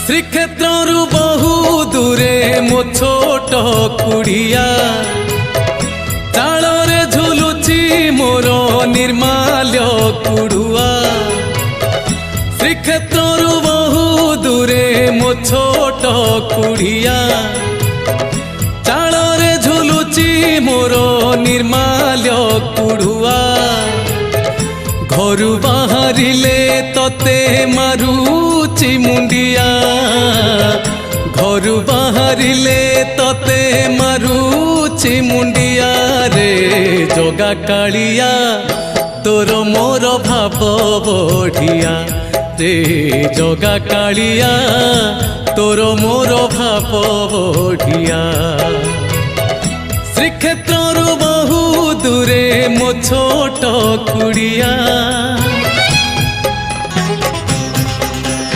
श्रीक्षेत्रु बहु दूरे मो छोट कुड़िया चाଳରେ झुलुची मोर निर्माल्य कुड़ुआ। श्रीक्षेत्रु बहु दूरे मो छोट कुड़िया चाଳରେ झुलुची मोर निर्माल्य कुड़ुआ। घरु बाहरिले तते मारुची मुंडिया घरु बाहरिले तते मारुची मुंडिया रे जगा कालिया तोर मोर भाव बढ़िया रे जगा कालिया तोर मोर भाव बढ़िया। श्रीक्षेत्रु बहु दूरे मो छोट कुड़िया।